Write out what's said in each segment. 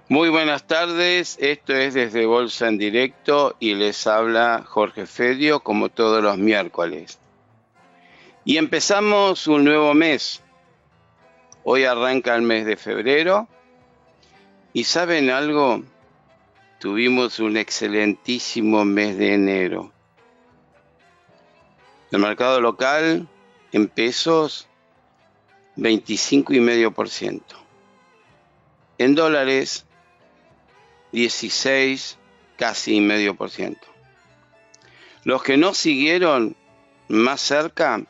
Muy buenas tardes, esto es desde Bolsa en Directo y les habla Jorge Fedio como todos los miércoles. Y empezamos un nuevo mes. Hoy arranca el mes de febrero y ¿saben algo? Tuvimos un excelentísimo mes de enero. El mercado local en pesos 25,5%. En dólares 16, casi 0,5%. Los que no siguieron más cerca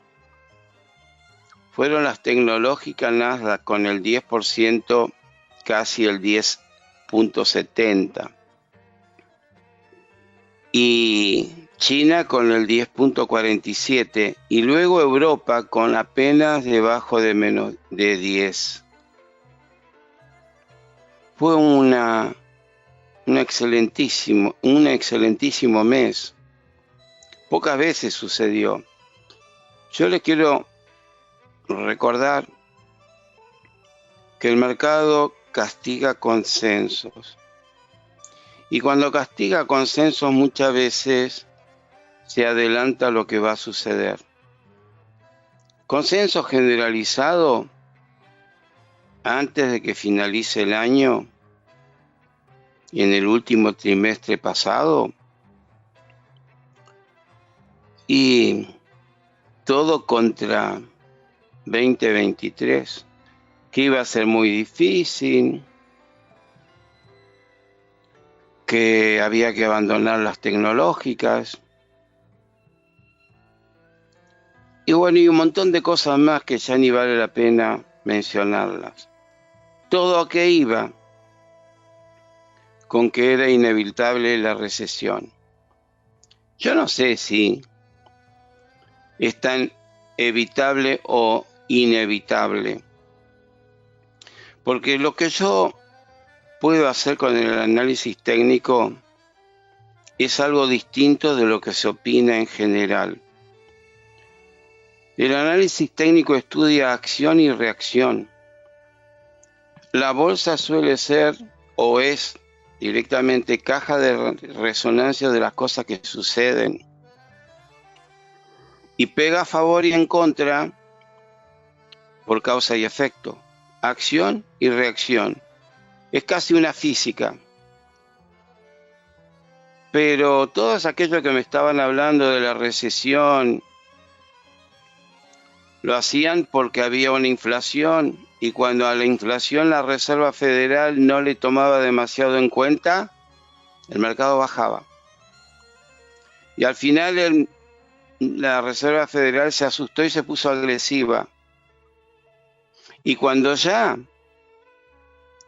fueron las tecnológicas Nasdaq con el 10%, casi el 10,70%. Y China con el 10,47%. Y luego Europa con apenas debajo de menos de 10%. Fue un excelentísimo mes. Pocas veces sucedió. Yo les quiero recordar que el mercado castiga consensos. Y cuando castiga consensos muchas veces se adelanta lo que va a suceder. Consenso generalizado antes de que finalice el año y en el último trimestre pasado. Y todo contra 2023, que iba a ser muy difícil, que había que abandonar las tecnológicas. Y bueno, y un montón de cosas más que ya ni vale la pena mencionarlas. Todo a que iba con que era inevitable la recesión. Yo no sé si es tan evitable o inevitable, porque lo que yo puedo hacer con el análisis técnico es algo distinto de lo que se opina en general. El análisis técnico estudia acción y reacción. La bolsa suele ser o es directamente caja de resonancia de las cosas que suceden y pega a favor y en contra por causa y efecto, acción y reacción. Es casi una física. Pero todos aquellos que me estaban hablando de la recesión lo hacían porque había una inflación y cuando a la inflación la Reserva Federal no le tomaba demasiado en cuenta, el mercado bajaba. Y al final la Reserva Federal se asustó y se puso agresiva. Y cuando ya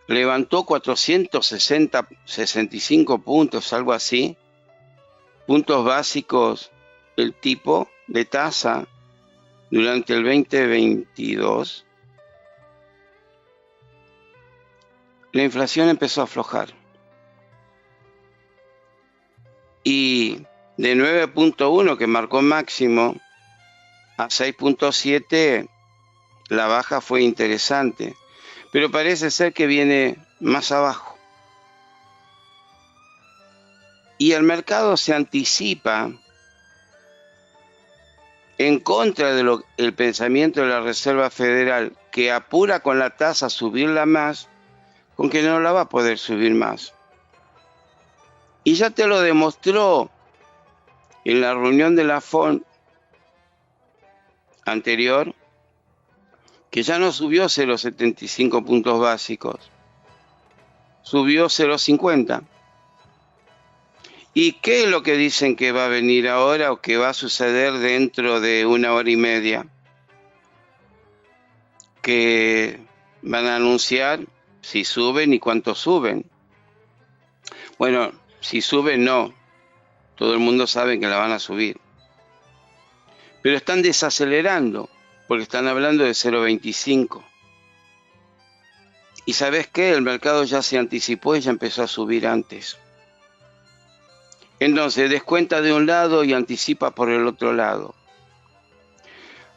levantó 465 puntos, algo así, puntos básicos, el tipo de tasa durante el 2022, la inflación empezó a aflojar. Y de 9,1 que marcó máximo a 6,7, la baja fue interesante. Pero parece ser que viene más abajo. Y el mercado se anticipa en contra del pensamiento de la Reserva Federal, que apura con la tasa a subirla más, con que no la va a poder subir más. Y ya te lo demostró en la reunión de la FOMC anterior, que ya no subió 0,75 puntos básicos, subió 0,50. ¿Y qué es lo que dicen que va a venir ahora o que va a suceder dentro de 1 hora y media? Que van a anunciar si suben y cuánto suben. Bueno, si suben no, todo el mundo sabe que la van a subir. Pero están desacelerando, porque están hablando de 0,25. ¿Y sabes qué? El mercado ya se anticipó y ya empezó a subir antes. Entonces descuenta de un lado y anticipa por el otro lado.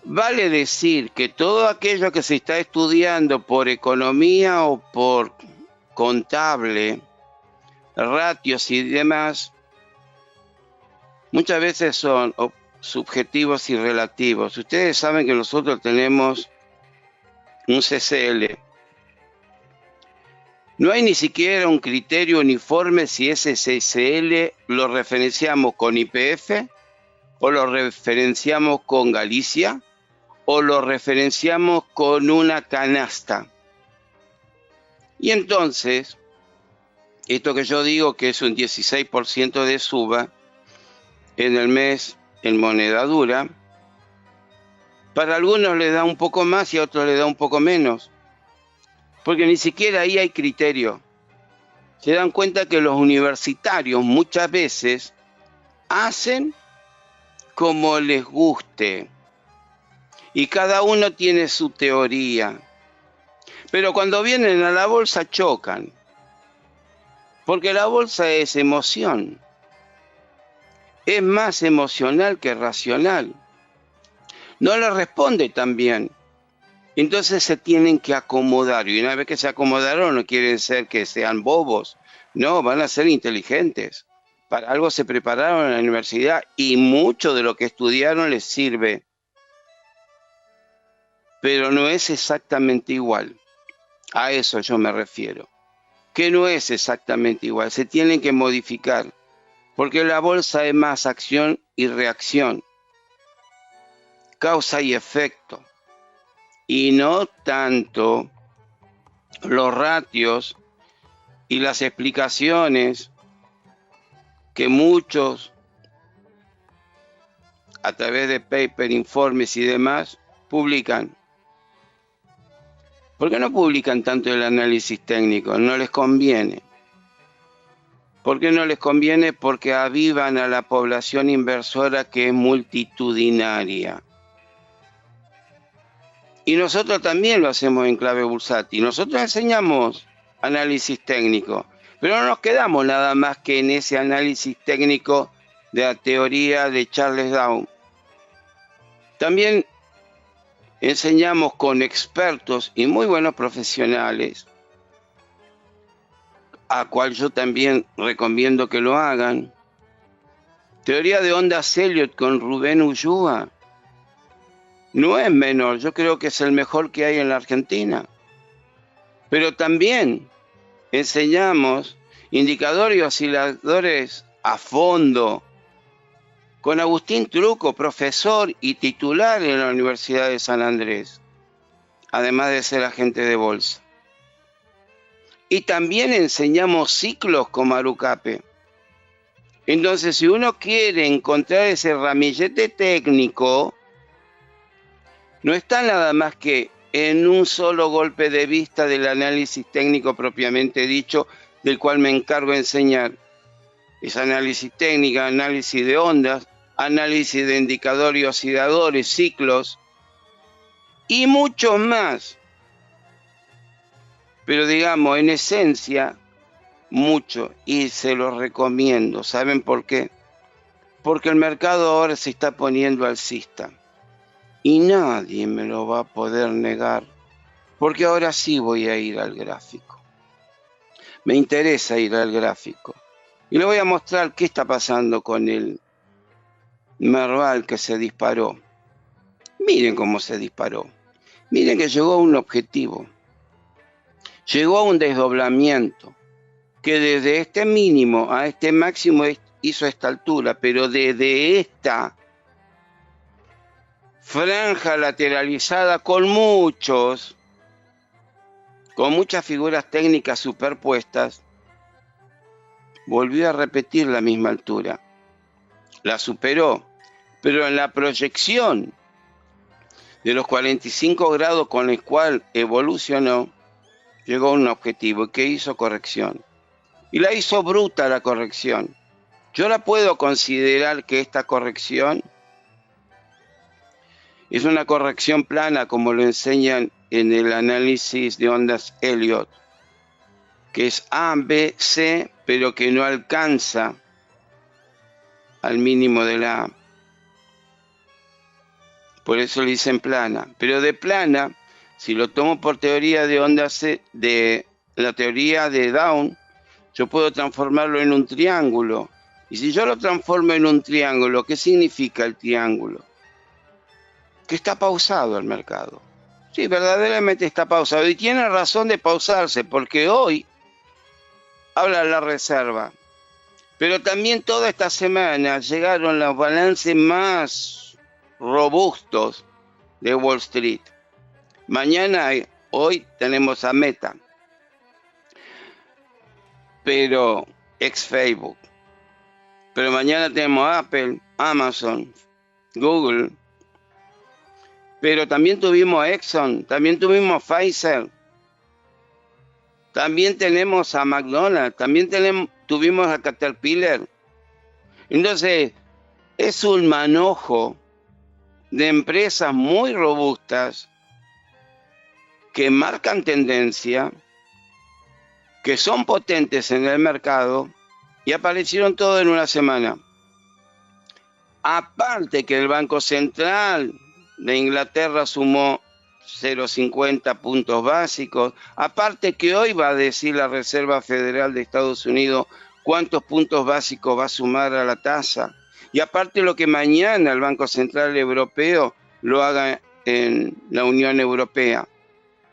Vale decir que todo aquello que se está estudiando por economía o por contable, ratios y demás, muchas veces son subjetivos y relativos. Ustedes saben que nosotros tenemos un CCL. No hay ni siquiera un criterio uniforme si ese CCL lo referenciamos con YPF o lo referenciamos con Galicia o lo referenciamos con una canasta. Y entonces, esto que yo digo que es un 16% de suba en el mes en moneda dura, para algunos le da un poco más y a otros le da un poco menos, porque ni siquiera ahí hay criterio. Se dan cuenta que los universitarios muchas veces hacen como les guste y cada uno tiene su teoría, pero cuando vienen a la bolsa chocan, porque la bolsa es emoción, es más emocional que racional, no le responde tan bien. Entonces se tienen que acomodar, y una vez que se acomodaron no quieren ser que sean bobos, no, van a ser inteligentes. Para algo se prepararon en la universidad y mucho de lo que estudiaron les sirve. Pero no es exactamente igual. A eso yo me refiero. Que no es exactamente igual, se tienen que modificar. Porque la bolsa es más acción y reacción. Causa y efecto. Y no tanto los ratios y las explicaciones que muchos, a través de paper, informes y demás, publican. ¿Por qué no publican tanto el análisis técnico? No les conviene. ¿Por qué no les conviene? Porque avivan a la población inversora que es multitudinaria. Y nosotros también lo hacemos en Clave Bursátil. Nosotros enseñamos análisis técnico, pero no nos quedamos nada más que en ese análisis técnico de la teoría de Charles Dow. También enseñamos con expertos y muy buenos profesionales, a cual yo también recomiendo que lo hagan. Teoría de ondas Elliott con Rubén Ulloa. No es menor, yo creo que es el mejor que hay en la Argentina. Pero también enseñamos indicadores y osciladores a fondo con Agustín Truco, profesor y titular en la Universidad de San Andrés, además de ser agente de bolsa. Y también enseñamos ciclos con Marucape. Entonces, si uno quiere encontrar ese ramillete técnico, no está nada más que en un solo golpe de vista del análisis técnico propiamente dicho, del cual me encargo de enseñar. Es análisis técnico, análisis de ondas, análisis de indicadores y osciladores, ciclos y muchos más. Pero digamos, en esencia, mucho, y se los recomiendo. ¿Saben por qué? Porque el mercado ahora se está poniendo alcista. Y nadie me lo va a poder negar, porque ahora sí voy a ir al gráfico. Me interesa ir al gráfico. Y le voy a mostrar qué está pasando con el Merval que se disparó. Miren cómo se disparó. Miren que llegó a un objetivo. Llegó a un desdoblamiento que desde este mínimo a este máximo hizo esta altura, pero desde esta franja lateralizada con muchas figuras técnicas superpuestas, volvió a repetir la misma altura. La superó, pero en la proyección de los 45 grados con el cual evolucionó, llegó a un objetivo que hizo corrección. Y la hizo bruta la corrección. Yo la puedo considerar que esta corrección es una corrección plana, como lo enseñan en el análisis de ondas Elliott, que es A, B, C, pero que no alcanza al mínimo de la A. Por eso le dicen plana. Pero de plana, si lo tomo por teoría de ondas de la teoría de Down, yo puedo transformarlo en un triángulo. Y si yo lo transformo en un triángulo, ¿qué significa el triángulo? Que está pausado el mercado. Sí, verdaderamente está pausado. Y tiene razón de pausarse, porque hoy habla la reserva. Pero también toda esta semana llegaron los balances más robustos de Wall Street. Hoy tenemos a Meta, pero ex Facebook. Pero mañana tenemos Apple, Amazon, Google. Pero también tuvimos a Exxon, también tuvimos a Pfizer. También tenemos a McDonald's, también tuvimos a Caterpillar. Entonces, es un manojo de empresas muy robustas que marcan tendencia, que son potentes en el mercado y aparecieron todos en una semana. Aparte que el Banco Central de Inglaterra sumó 0,50 puntos básicos, aparte que hoy va a decir la Reserva Federal de Estados Unidos cuántos puntos básicos va a sumar a la tasa, y aparte lo que mañana el Banco Central Europeo lo haga en la Unión Europea.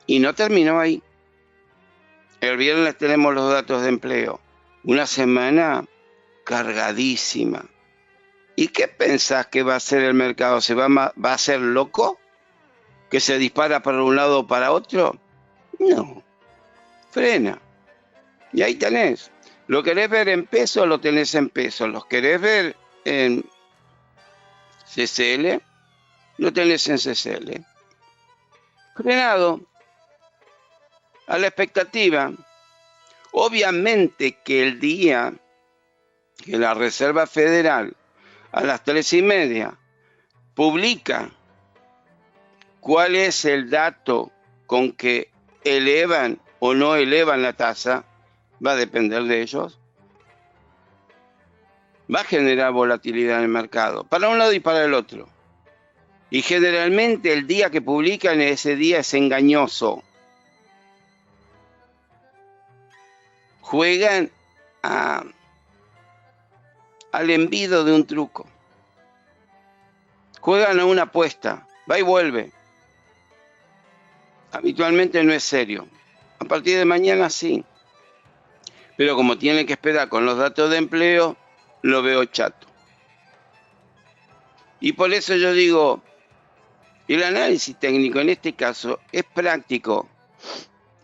Y no terminó ahí. El viernes tenemos los datos de empleo. Una semana cargadísima. ¿Y qué pensás que va a hacer el mercado? ¿Va a hacer loco? ¿Que se dispara para un lado o para otro? No. Frena. Y ahí tenés. ¿Lo querés ver en pesos? Lo tenés en pesos. ¿Lo querés ver en CCL? Lo tenés en CCL. Frenado. A la expectativa. Obviamente que el día que la Reserva Federal a las 3:30 publica cuál es el dato con que elevan o no elevan la tasa, va a depender de ellos. Va a generar volatilidad en el mercado, para un lado y para el otro. Y generalmente el día que publican, ese día es engañoso. Juegan al envido de un truco. Juegan a una apuesta, va y vuelve. Habitualmente no es serio. A partir de mañana sí. Pero como tienen que esperar con los datos de empleo, lo veo chato. Y por eso yo digo, el análisis técnico en este caso es práctico.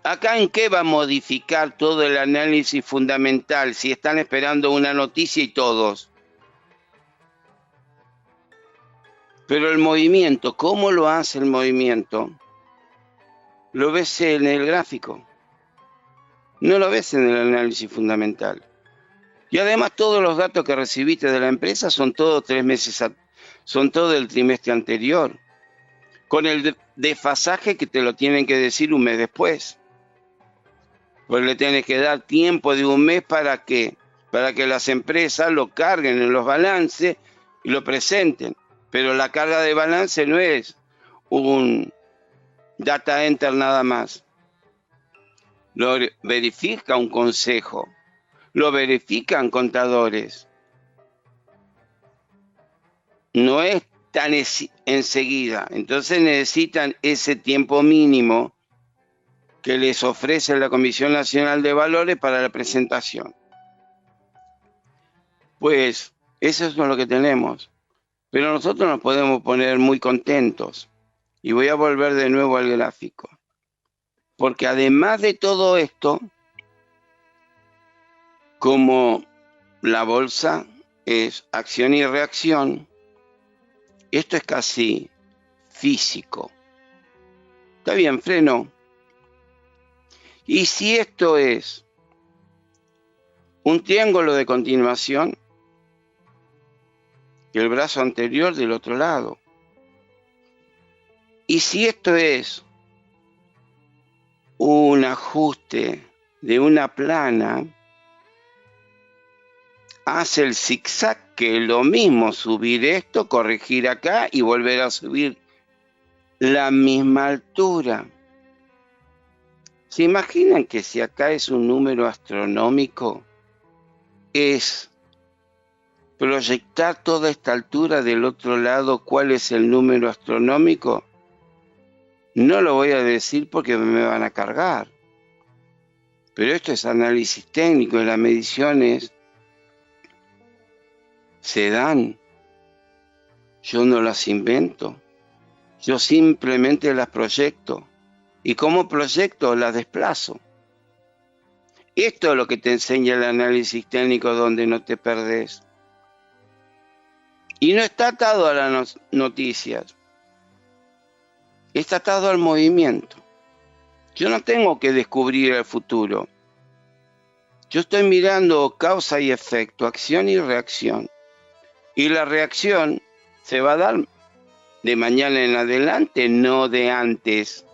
¿Acá en qué va a modificar todo el análisis fundamental si están esperando una noticia y todos? Pero el movimiento, ¿cómo lo hace el movimiento? Lo ves en el gráfico. No lo ves en el análisis fundamental. Y además todos los datos que recibiste de la empresa son todos 3 meses, son todo el trimestre anterior. Con el desfasaje que te lo tienen que decir un mes después. Pues le tienes que dar tiempo de un mes para que las empresas lo carguen en los balances y lo presenten. Pero la carga de balance no es un data enter nada más. Lo verifica un consejo, lo verifican contadores. No es tan enseguida, entonces necesitan ese tiempo mínimo que les ofrece la Comisión Nacional de Valores para la presentación. Pues eso es lo que tenemos, pero nosotros nos podemos poner muy contentos. Y voy a volver de nuevo al gráfico. Porque además de todo esto, como la bolsa es acción y reacción, esto es casi físico. Está bien, freno. Y si esto es un triángulo de continuación, y el brazo anterior del otro lado. Y si esto es un ajuste de una plana, hace el zigzag, que es lo mismo, subir esto, corregir acá y volver a subir la misma altura. ¿Se imaginan que si acá es un número astronómico, es proyectar toda esta altura del otro lado cuál es el número astronómico? No lo voy a decir porque me van a cargar. Pero esto es análisis técnico y las mediciones se dan. Yo no las invento. Yo simplemente las proyecto. Y como proyecto las desplazo. Esto es lo que te enseña el análisis técnico donde no te perdés. Y no está atado a las noticias. Está atado al movimiento. Yo no tengo que descubrir el futuro. Yo estoy mirando causa y efecto, acción y reacción. Y la reacción se va a dar de mañana en adelante, no de antes.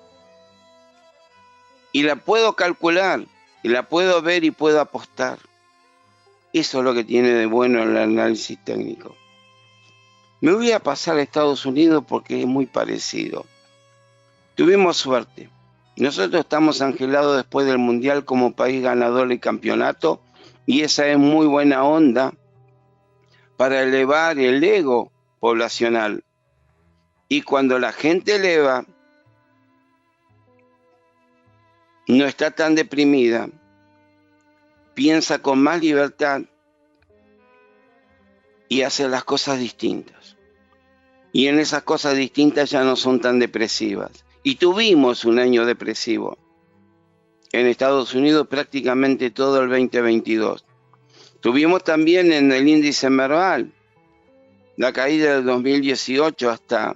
Y la puedo calcular, y la puedo ver y puedo apostar. Eso es lo que tiene de bueno el análisis técnico. Me voy a pasar a Estados Unidos porque es muy parecido. Tuvimos suerte. Nosotros estamos angelados después del Mundial como país ganador del campeonato y esa es muy buena onda para elevar el ego poblacional. Y cuando la gente eleva, no está tan deprimida, piensa con más libertad y hace las cosas distintas. Y en esas cosas distintas ya no son tan depresivas. Y tuvimos un año depresivo en Estados Unidos prácticamente todo el 2022. Tuvimos también en el índice Merval la caída del 2018 hasta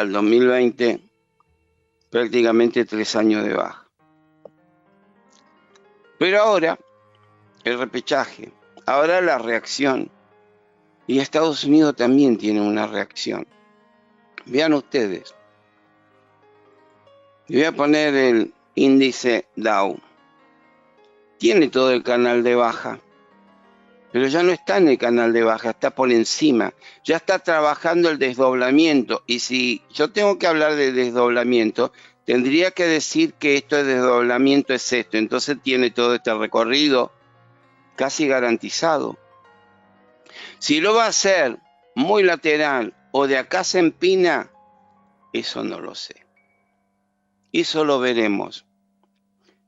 el 2020, prácticamente 3 años de baja. Pero ahora el repechaje, ahora la reacción. Y Estados Unidos también tiene una reacción. Vean ustedes. Voy a poner el índice Dow. Tiene todo el canal de baja, pero ya no está en el canal de baja, está por encima. Ya está trabajando el desdoblamiento. Y si yo tengo que hablar de desdoblamiento, tendría que decir que esto de desdoblamiento es esto. Entonces tiene todo este recorrido casi garantizado. Si lo va a hacer muy lateral o de acá se empina, eso no lo sé. Eso lo veremos.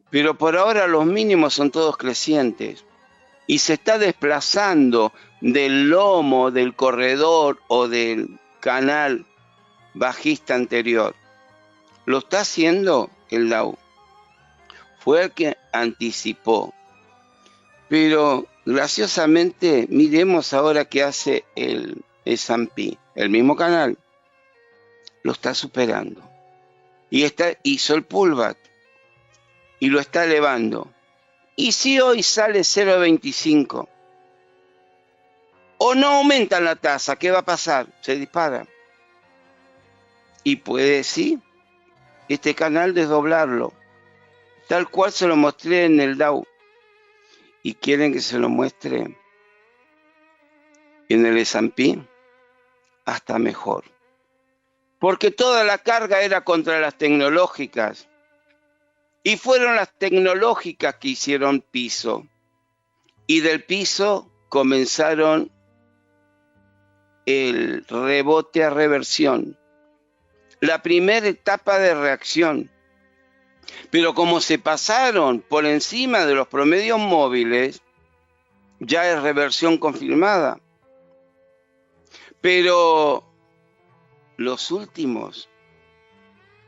Pero por ahora los mínimos son todos crecientes. Y se está desplazando del lomo, del corredor o del canal bajista anterior. Lo está haciendo el Dow. Fue el que anticipó. Pero graciosamente miremos ahora qué hace el S&P. El mismo canal. Lo está superando. Y hizo el pullback. Y lo está elevando. ¿Y si hoy sale 0.25? ¿O no aumenta la tasa? ¿Qué va a pasar? Se dispara. Y puede, sí, este canal desdoblarlo. Tal cual se lo mostré en el Dow. ¿Y quieren que se lo muestre en el S&P? Hasta mejor. Porque toda la carga era contra las tecnológicas. Y fueron las tecnológicas que hicieron piso. Y del piso comenzaron el rebote a reversión. La primera etapa de reacción. Pero como se pasaron por encima de los promedios móviles, ya es reversión confirmada. Pero los últimos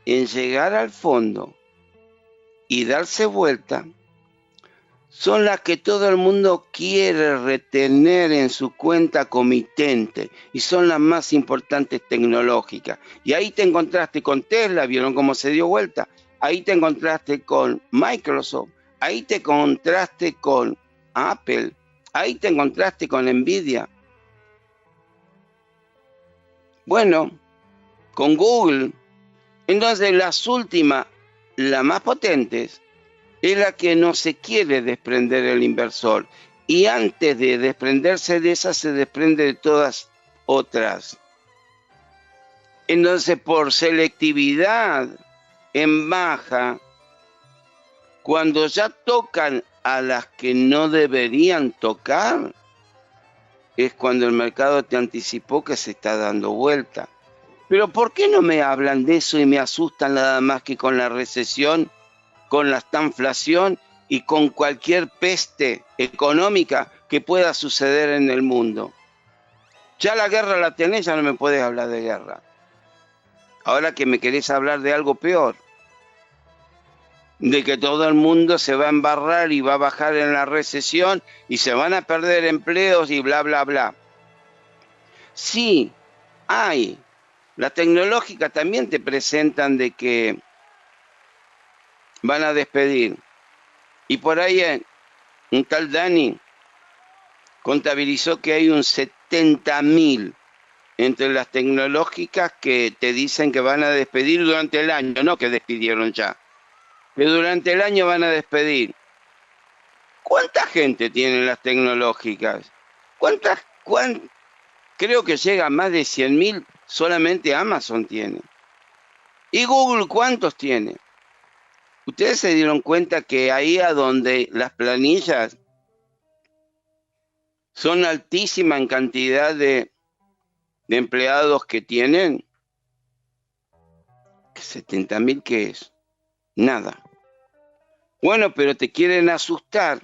en llegar al fondo y darse vuelta son las que todo el mundo quiere retener en su cuenta comitente y son las más importantes tecnológicas. Y ahí te encontraste con Tesla, ¿vieron cómo se dio vuelta? Ahí te encontraste con Microsoft, ahí te encontraste con Apple, ahí te encontraste con Nvidia. Bueno, con Google. Entonces las últimas, las más potentes, es la que no se quiere desprender el inversor. Y antes de desprenderse de esas, se desprende de todas otras. Entonces, por selectividad, en baja, cuando ya tocan a las que no deberían tocar, es cuando el mercado te anticipó que se está dando vuelta. Pero ¿por qué no me hablan de eso y me asustan nada más que con la recesión, con la estanflación y con cualquier peste económica que pueda suceder en el mundo? Ya la guerra la tenés, ya no me puedes hablar de guerra. Ahora que me querés hablar de algo peor, de que todo el mundo se va a embarrar y va a bajar en la recesión y se van a perder empleos y bla, bla, bla. Sí, hay. Las tecnológicas también te presentan de que van a despedir. Y por ahí un tal Dani contabilizó que hay un 70.000 entre las tecnológicas que te dicen que van a despedir durante el año, no que despidieron ya, que durante el año van a despedir. ¿Cuánta gente tienen las tecnológicas? Creo que llega a más de 100.000, solamente Amazon tiene. ¿Y Google cuántos tiene? ¿Ustedes se dieron cuenta que ahí a donde las planillas son altísimas en cantidad de empleados que tienen? 70.000, ¿qué es? Nada. Bueno, pero te quieren asustar.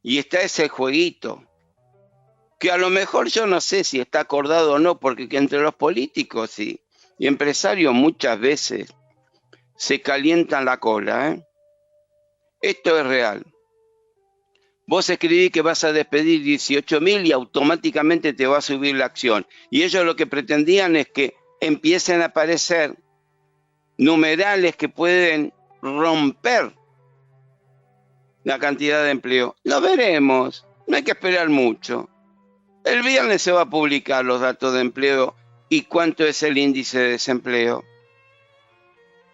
Y está ese jueguito, que a lo mejor yo no sé si está acordado o no, porque entre los políticos y empresarios muchas veces se calientan la cola, ¿eh? Esto es real. Vos escribís que vas a despedir 18.000 y automáticamente te va a subir la acción. Y ellos lo que pretendían es que empiecen a aparecer numerales que pueden romper la cantidad de empleo. Lo veremos, no hay que esperar mucho. El viernes se va a publicar los datos de empleo y cuánto es el índice de desempleo.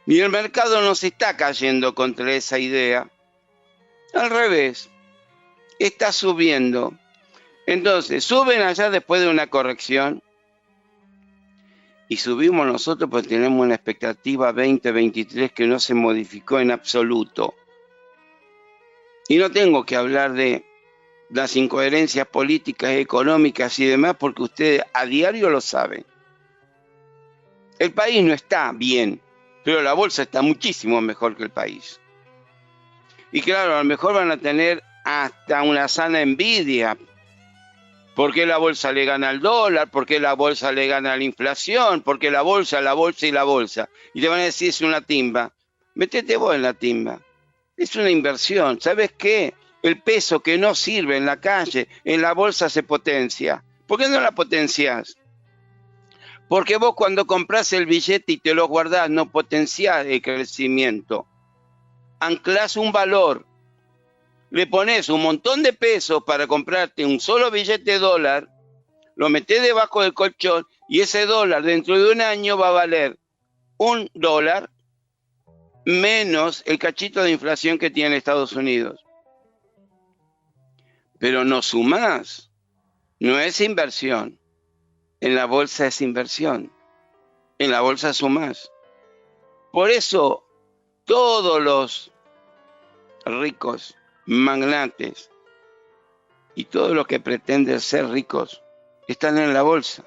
Y el mercado no se está cayendo contra esa idea. Al revés, está subiendo. Entonces, suben allá después de una corrección y subimos nosotros porque tenemos una expectativa 2023 que no se modificó en absoluto. Y no tengo que hablar de las incoherencias políticas, económicas y demás, porque ustedes a diario lo saben. El país no está bien, pero la bolsa está muchísimo mejor que el país. Y claro, a lo mejor van a tener hasta una sana envidia. ¿Por qué la bolsa le gana al dólar? ¿Por qué la bolsa le gana a la inflación? ¿Por qué la bolsa y la bolsa? Y te van a decir, es una timba. Métete vos en la timba. Es una inversión. ¿Sabes qué? El peso que no sirve en la calle, en la bolsa se potencia. ¿Por qué no la potenciás? Porque vos cuando compras el billete y te lo guardás, no potenciás el crecimiento. Anclás un valor. Le pones un montón de pesos para comprarte un solo billete de dólar, lo metés debajo del colchón y ese dólar dentro de un año va a valer $1 menos el cachito de inflación que tiene Estados Unidos. Pero no sumás, no es inversión. En la bolsa es inversión, en la bolsa sumás. Por eso todos los ricos, magnates y todos los que pretenden ser ricos están en la bolsa.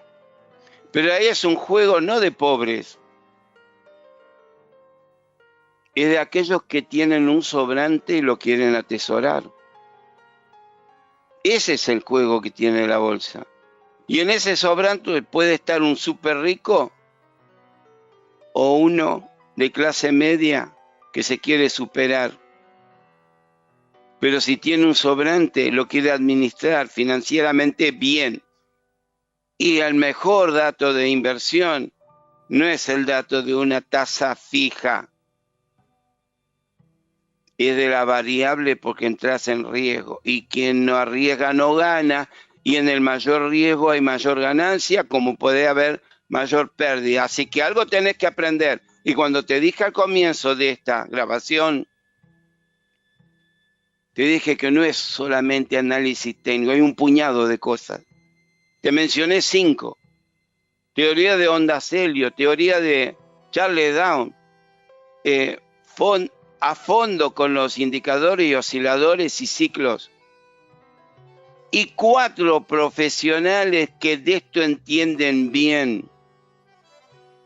Pero ahí es un juego no de pobres, es de aquellos que tienen un sobrante y lo quieren atesorar. Ese es el juego que tiene la bolsa. Y en ese sobrante puede estar un súper rico o uno de clase media que se quiere superar. Pero si tiene un sobrante, lo quiere administrar financieramente bien. Y el mejor dato de inversión no es el dato de una tasa fija, es de la variable porque entras en riesgo. Y quien no arriesga no gana, y en el mayor riesgo hay mayor ganancia, como puede haber mayor pérdida. Así que algo tenés que aprender. Y cuando te dije al comienzo de esta grabación, te dije que no es solamente análisis técnico, hay un puñado de cosas. Te mencioné 5. Teoría de ondas helio, teoría de Charles Down, eh, a fondo con los indicadores y osciladores y ciclos. Y 4 profesionales que de esto entienden bien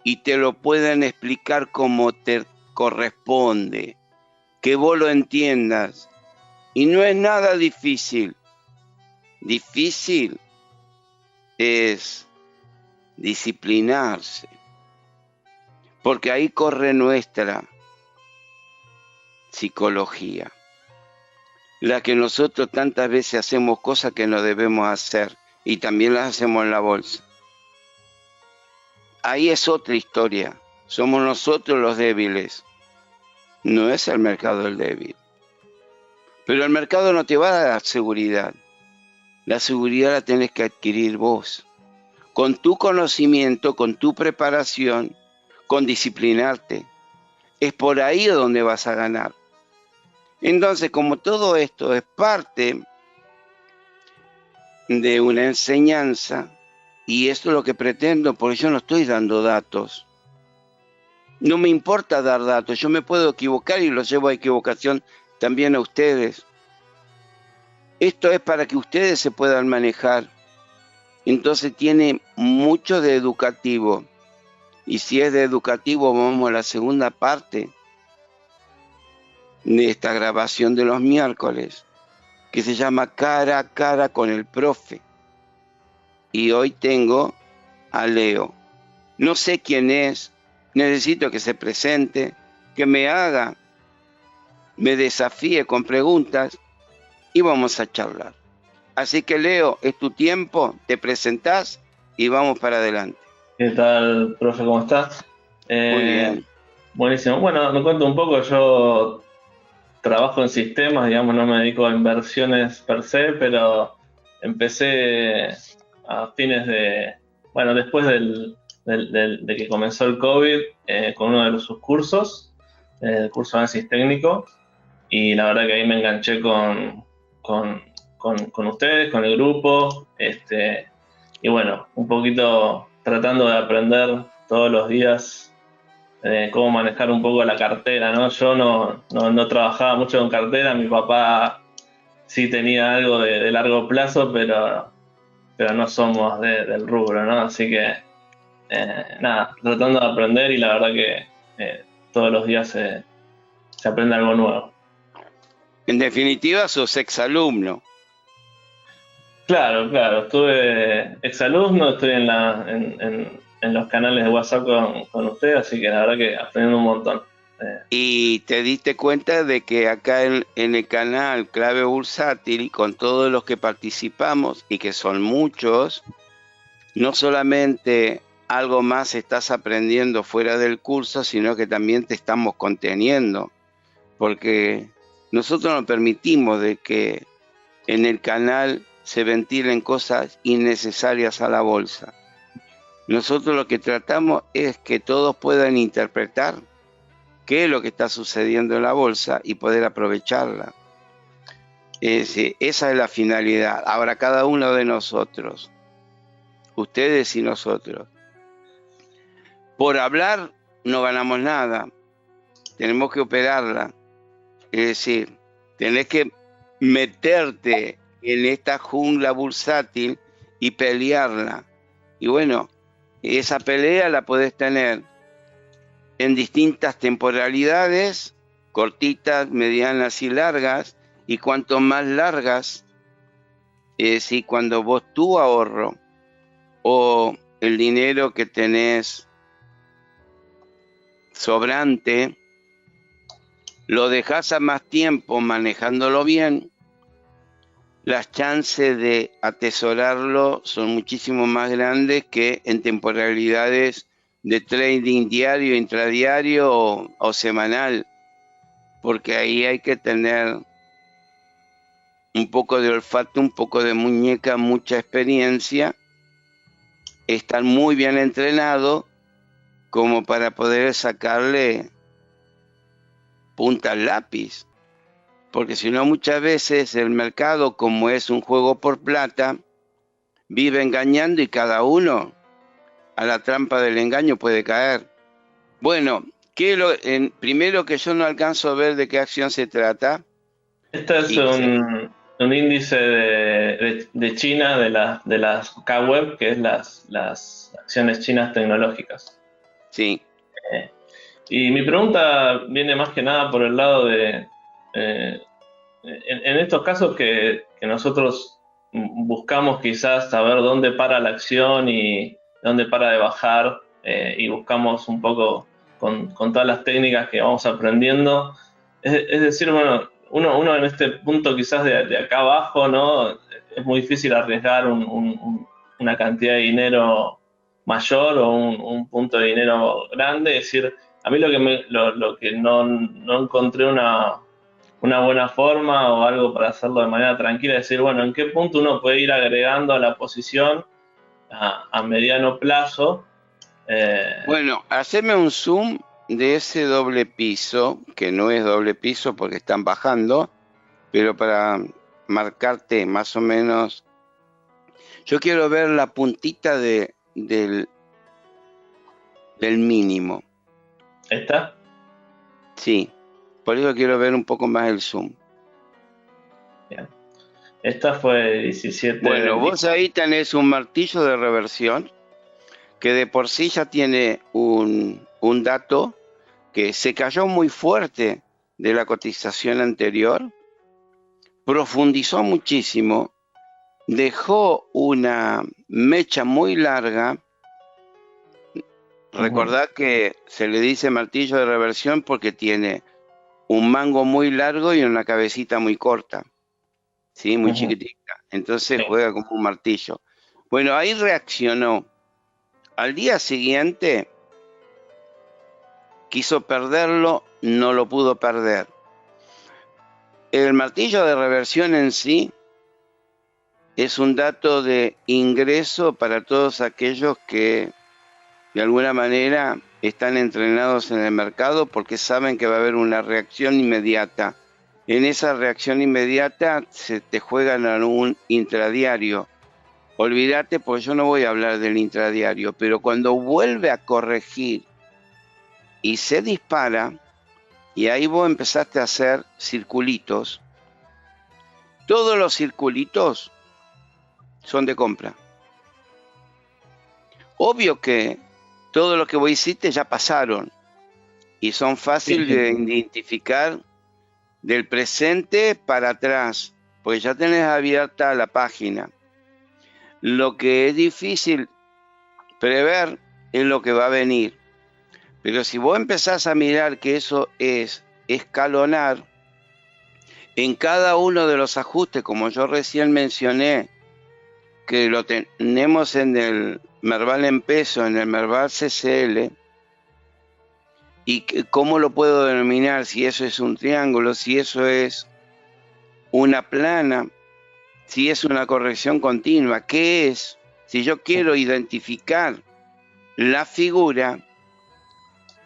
y te lo puedan explicar como te corresponde, que vos lo entiendas. Y no es nada difícil. Difícil es disciplinarse, porque ahí corre nuestra psicología, la que nosotros tantas veces hacemos cosas que no debemos hacer y también las hacemos en la bolsa. Ahí es otra historia, somos nosotros los débiles, no es el mercado el débil. Pero el mercado no te va a dar seguridad, la seguridad la tenés que adquirir vos, con tu conocimiento, con tu preparación, con disciplinarte. Es por ahí donde vas a ganar. Entonces, como todo esto es parte de una enseñanza, y esto es lo que pretendo, porque yo no estoy dando datos. No me importa dar datos, yo me puedo equivocar y los llevo a equivocación también a ustedes. Esto es para que ustedes se puedan manejar. Entonces tiene mucho de educativo. Y si es de educativo, vamos a la segunda parte de esta grabación de los miércoles, que se llama Cara a Cara con el Profe. Y hoy tengo a Leo. No sé quién es, necesito que se presente, que me desafíe con preguntas y vamos a charlar. Así que Leo, es tu tiempo, te presentás y vamos para adelante. ¿Qué tal, profe? ¿Cómo estás? Muy bien. Buenísimo. Bueno, me cuento un poco. Yo trabajo en sistemas, digamos, no me dedico a inversiones per se, pero empecé a fines bueno, después de que comenzó el COVID, con uno de sus cursos, el curso de análisis técnico, y la verdad que ahí me enganché con ustedes, con el grupo, y bueno, un poquito tratando de aprender todos los días cómo manejar un poco la cartera, ¿no? Yo no trabajaba mucho con cartera, mi papá sí tenía algo de largo plazo, pero no somos del rubro, ¿no? Así que, nada, tratando de aprender y la verdad que todos los días se aprende algo nuevo. En definitiva, sos exalumno. Claro, estuve exalumno, estoy en los canales de WhatsApp con usted, así que la verdad que aprendiendo un montón. Y te diste cuenta de que acá en el canal Clave Bursátil, con todos los que participamos, y que son muchos, no solamente algo más estás aprendiendo fuera del curso, sino que también te estamos conteniendo, porque nosotros no permitimos de que en el canal se ventilen cosas innecesarias a la bolsa. Nosotros lo que tratamos es que todos puedan interpretar qué es lo que está sucediendo en la bolsa y poder aprovecharla. Esa es la finalidad. Ahora, cada uno de nosotros, ustedes y nosotros, por hablar no ganamos nada, tenemos que operarla. Es decir, tenés que meterte en esta jungla bursátil y pelearla. Y bueno, esa pelea la podés tener en distintas temporalidades, cortitas, medianas y largas, y cuanto más largas, es decir, cuando vos tu ahorro o el dinero que tenés sobrante, lo dejás a más tiempo manejándolo bien, las chances de atesorarlo son muchísimo más grandes que en temporalidades de trading diario, intradiario o semanal, porque ahí hay que tener un poco de olfato, un poco de muñeca, mucha experiencia, estar muy bien entrenado como para poder sacarle punta al lápiz, porque si no muchas veces el mercado, como es un juego por plata, vive engañando y cada uno a la trampa del engaño puede caer. Bueno, Primero que yo no alcanzo a ver de qué acción se trata. Este es un índice de China, de las KWEB, que es las acciones chinas tecnológicas. Sí. Y mi pregunta viene más que nada por el lado de, en estos casos que nosotros buscamos quizás saber dónde para la acción y dónde para de bajar, y buscamos un poco con todas las técnicas que vamos aprendiendo. Es decir, bueno, uno en este punto quizás de acá abajo, ¿no? Es muy difícil arriesgar una cantidad de dinero mayor o un punto de dinero grande. Es decir, a mí lo que no encontré una buena forma o algo para hacerlo de manera tranquila, es decir, bueno, en qué punto uno puede ir agregando a la posición a mediano plazo. Bueno, haceme un zoom de ese doble piso, que no es doble piso porque están bajando, pero para marcarte más o menos, yo quiero ver la puntita del mínimo. ¿Esta? Sí, por eso quiero ver un poco más el zoom. Bien. Esta fue 17. Bueno, vos ahí tenés un martillo de reversión que de por sí ya tiene un dato que se cayó muy fuerte de la cotización anterior, profundizó muchísimo, dejó una mecha muy larga. Recordad que se le dice martillo de reversión porque tiene un mango muy largo y una cabecita muy corta, ¿sí? Muy chiquitita. Entonces juega como un martillo. Bueno, ahí reaccionó. Al día siguiente quiso perderlo, no lo pudo perder. El martillo de reversión en sí es un dato de ingreso para todos aquellos que de alguna manera están entrenados en el mercado porque saben que va a haber una reacción inmediata. En esa reacción inmediata se te juegan a un intradiario. Olvídate, pues yo no voy a hablar del intradiario, pero cuando vuelve a corregir y se dispara, y ahí vos empezaste a hacer circulitos, todos los circulitos son de compra. Obvio que todo lo que vos hiciste ya pasaron y son fáciles de identificar del presente para atrás, porque ya tenés abierta la página. Lo que es difícil prever es lo que va a venir. Pero si vos empezás a mirar que eso es escalonar, en cada uno de los ajustes, como yo recién mencioné, que lo tenemos en el Merval en peso, en el Merval CCL, y cómo lo puedo denominar, si eso es un triángulo, si eso es una plana, si es una corrección continua, ¿qué es? Si yo quiero identificar la figura,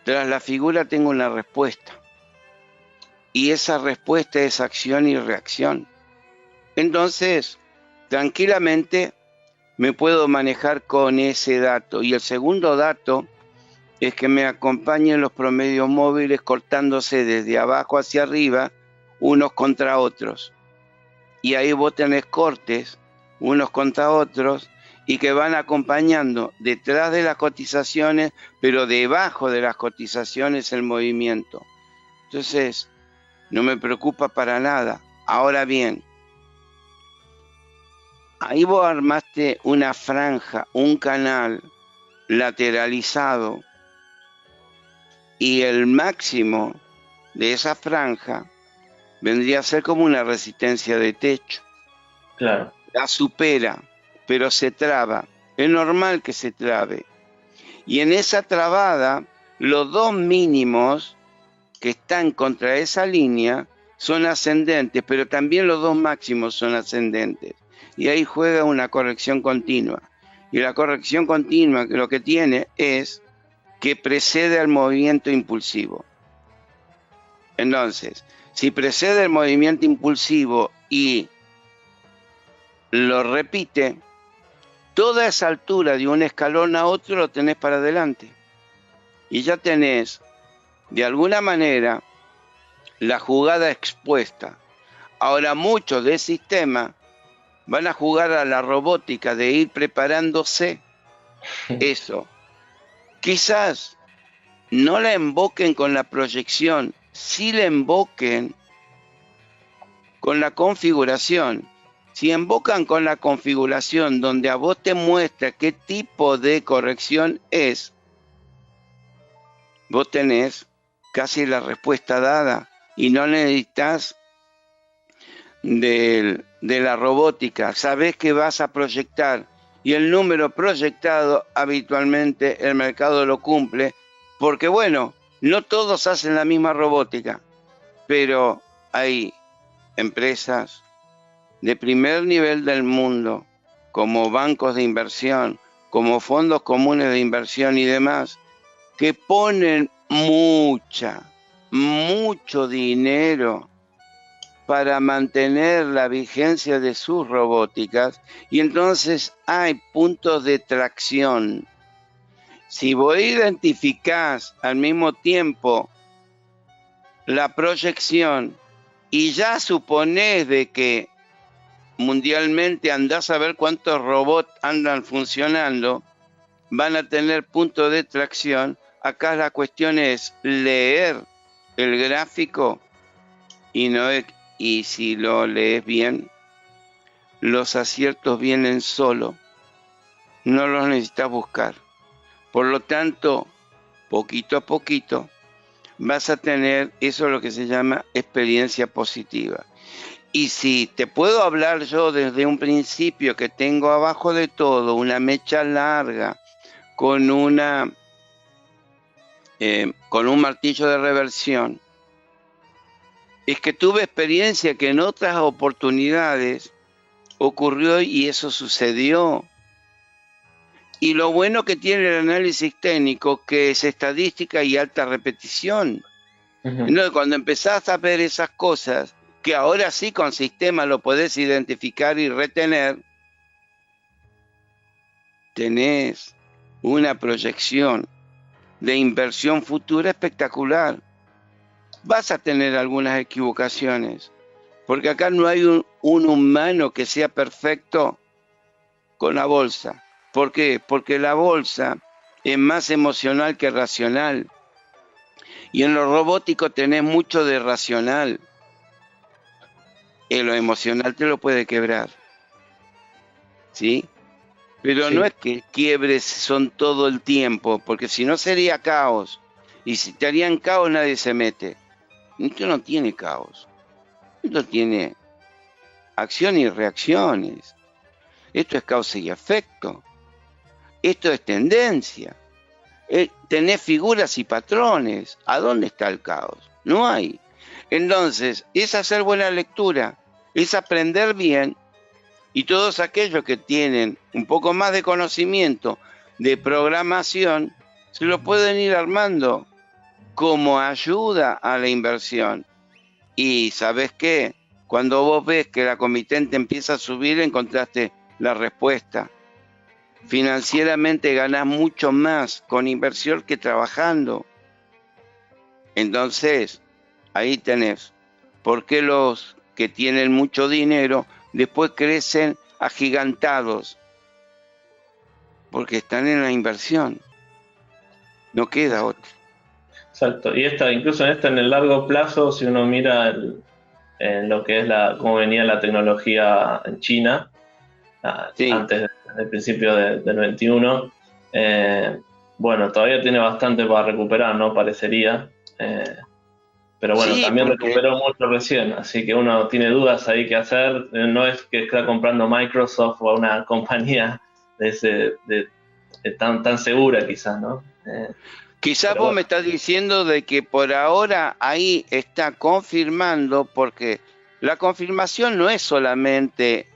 tras la figura tengo una respuesta. Y esa respuesta es acción y reacción. Entonces, tranquilamente me puedo manejar con ese dato. Y el segundo dato es que me acompañen los promedios móviles cortándose desde abajo hacia arriba, unos contra otros. Y ahí vos tenés cortes, unos contra otros, y que van acompañando detrás de las cotizaciones, pero debajo de las cotizaciones el movimiento. Entonces, no me preocupa para nada. Ahora bien, ahí vos armaste una franja, un canal lateralizado, y el máximo de esa franja vendría a ser como una resistencia de techo. Claro. La supera, pero se traba. Es normal que se trabe. Y en esa trabada, los dos mínimos que están contra esa línea son ascendentes, pero también los dos máximos son ascendentes. Y ahí juega una corrección continua. Y la corrección continua lo que tiene es que precede al movimiento impulsivo. Entonces, si precede el movimiento impulsivo y lo repite, toda esa altura de un escalón a otro lo tenés para adelante. Y ya tenés de alguna manera la jugada expuesta. Ahora muchos del sistema van a jugar a la robótica de ir preparándose eso. Quizás no la invoquen con la proyección, sí la invoquen con la configuración. Si invocan con la configuración donde a vos te muestra qué tipo de corrección es, vos tenés casi la respuesta dada y no necesitas de la robótica. Sabés que vas a proyectar y el número proyectado habitualmente el mercado lo cumple, porque bueno, no todos hacen la misma robótica, pero hay empresas de primer nivel del mundo, como bancos de inversión, como fondos comunes de inversión y demás, que ponen mucho dinero para mantener la vigencia de sus robóticas, y entonces hay puntos de tracción. Si vos identificás al mismo tiempo la proyección y ya suponés de que mundialmente andás a ver cuántos robots andan funcionando, van a tener puntos de tracción. Acá la cuestión es leer el gráfico y si lo lees bien, los aciertos vienen solo, no los necesitas buscar. Por lo tanto, poquito a poquito, vas a tener eso lo que se llama experiencia positiva. Y si te puedo hablar yo desde un principio que tengo abajo de todo una mecha larga con un martillo de reversión, es que tuve experiencia que en otras oportunidades ocurrió y eso sucedió. Y lo bueno que tiene el análisis técnico, que es estadística y alta repetición. Entonces, cuando empezás a ver esas cosas, que ahora sí con sistema lo podés identificar y retener, tenés una proyección de inversión futura espectacular. Vas a tener algunas equivocaciones, porque acá no hay un humano que sea perfecto con la bolsa. ¿Por qué? Porque la bolsa es más emocional que racional. Y en lo robótico tenés mucho de racional. En lo emocional te lo puede quebrar. ¿Sí? Pero sí. No es que quiebres son todo el tiempo, porque si no sería caos. Y si te harían caos nadie se mete. Esto no tiene caos. Esto tiene acción y reacciones. Esto es causa y efecto. Esto es tendencia. Tenés figuras y patrones. ¿A dónde está el caos? No hay. Entonces, es hacer buena lectura, es aprender bien, y todos aquellos que tienen un poco más de conocimiento de programación, se lo pueden ir armando como ayuda a la inversión. Y ¿sabes qué? Cuando vos ves que la comitente empieza a subir, encontraste la respuesta. Financieramente ganás mucho más con inversión que trabajando. Entonces, ahí tenés. ¿Por qué los que tienen mucho dinero después crecen agigantados? Porque están en la inversión. No queda otro. Exacto. Y incluso en el largo plazo, si uno mira en lo que es cómo venía la tecnología en China, sí, antes del principio del 21, bueno, todavía tiene bastante para recuperar, ¿no? Parecería. Pero bueno, sí, también recuperó mucho recién, así que uno tiene dudas ahí que hacer. No es que está comprando Microsoft o una compañía tan segura quizás, ¿no? Quizás vos me estás diciendo de que por ahora ahí está confirmando, porque la confirmación no es solamente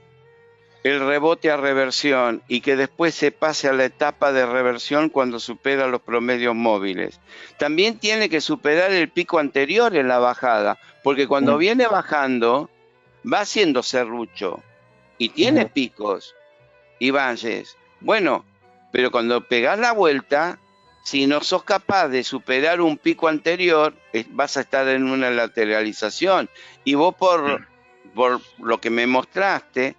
el rebote a reversión y que después se pase a la etapa de reversión cuando supera los promedios móviles. También tiene que superar el pico anterior en la bajada, porque cuando viene bajando va haciendo serrucho y tiene picos y valles. Bueno, pero cuando pegás la vuelta si no sos capaz de superar un pico anterior, vas a estar en una lateralización. Y vos por lo que me mostraste,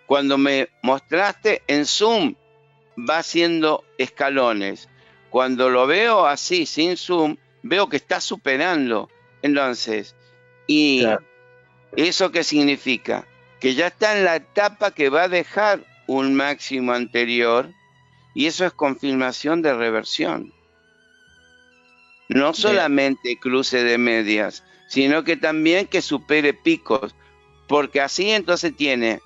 cuando me mostraste en zoom, va haciendo escalones. Cuando lo veo así, sin zoom, veo que está superando. Entonces, ¿y claro, eso qué significa? Que ya está en la etapa que va a dejar un máximo anterior, y eso es confirmación de reversión. No solamente cruce de medias, sino que también que supere picos, porque así entonces tiene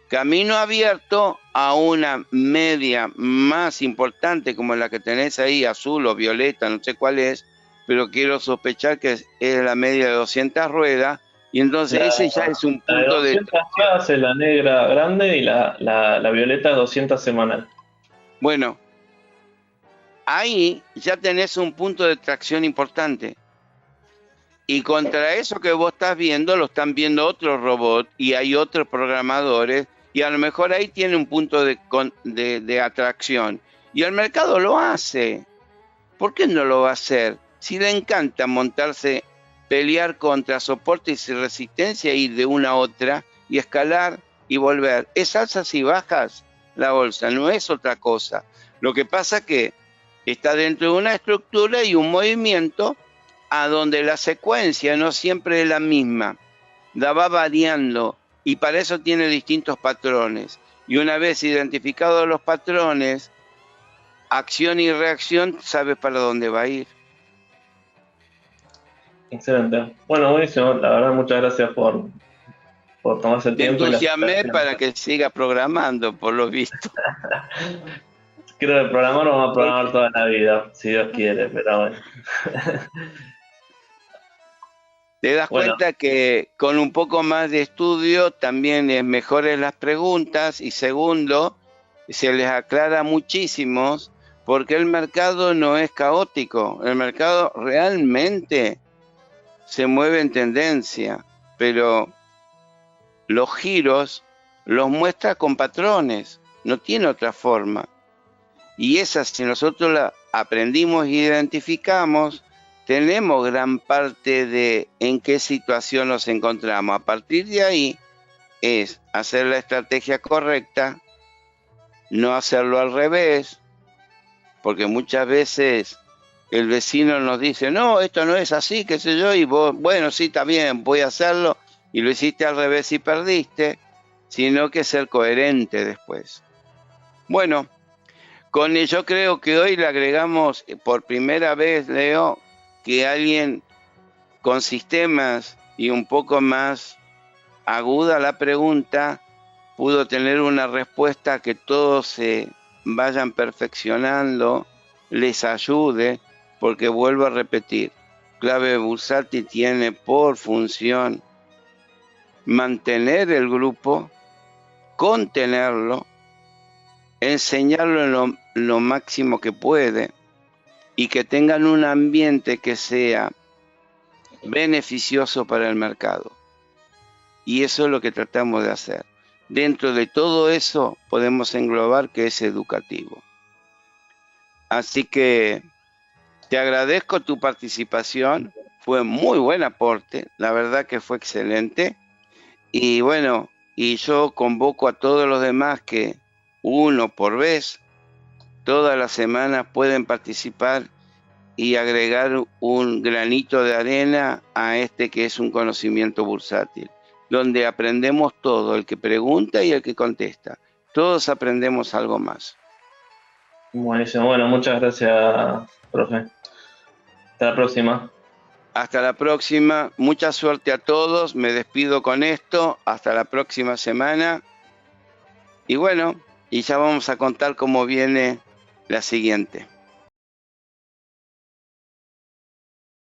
camino abierto a una media más importante como la que tenés ahí, azul o violeta, no sé cuál es, pero quiero sospechar que es la media de 200 ruedas, y entonces ese ya es un punto de... 200 ruedas es la negra grande y la violeta 200 semanal. Bueno, ahí ya tenés un punto de tracción importante. Y contra eso que vos estás viendo, lo están viendo otros robots y hay otros programadores, y a lo mejor ahí tiene un punto de atracción. Y el mercado lo hace. ¿Por qué no lo va a hacer? Si le encanta montarse, pelear contra soportes y resistencia, ir de una a otra y escalar y volver. Es alzas y bajas la bolsa, no es otra cosa. Lo que pasa que está dentro de una estructura y un movimiento a donde la secuencia no siempre es la misma, la va variando, y para eso tiene distintos patrones. Y una vez identificados los patrones, acción y reacción, sabes para dónde va a ir. Excelente. Bueno, buenísimo. La verdad, muchas gracias por tomarse el tiempo. Te entusiasmé para que siga programando, por lo visto. Creo que programar vamos a programar toda la vida, si Dios quiere, pero bueno. Te das cuenta que con un poco más de estudio también es mejores las preguntas, y segundo, se les aclara muchísimo porque el mercado no es caótico, el mercado realmente se mueve en tendencia, pero los giros los muestra con patrones, no tiene otra forma. Y esas, si nosotros la aprendimos e identificamos, tenemos gran parte de en qué situación nos encontramos. A partir de ahí es hacer la estrategia correcta, no hacerlo al revés, porque muchas veces el vecino nos dice, no, esto no es así, qué sé yo, y vos, bueno, sí, está bien, voy a hacerlo, y lo hiciste al revés y perdiste, sino que ser coherente después. Bueno, yo creo que hoy le agregamos por primera vez, Leo, que alguien con sistemas y un poco más aguda la pregunta pudo tener una respuesta que todos se vayan perfeccionando, les ayude, porque vuelvo a repetir, clave bursátil tiene por función mantener el grupo, contenerlo, enseñarlo en lo máximo que puede, y que tengan un ambiente que sea beneficioso para el mercado. Y eso es lo que tratamos de hacer. Dentro de todo eso podemos englobar que es educativo. Así que te agradezco tu participación, fue muy buen aporte, la verdad que fue excelente. Y bueno, y yo convoco a todos los demás que uno por vez, todas las semanas pueden participar y agregar un granito de arena a este que es un conocimiento bursátil, donde aprendemos todo, el que pregunta y el que contesta. Todos aprendemos algo más. Buenísimo. Bueno, muchas gracias, profe. Hasta la próxima. Hasta la próxima. Mucha suerte a todos. Me despido con esto. Hasta la próxima semana. Y bueno, y ya vamos a contar cómo viene la siguiente.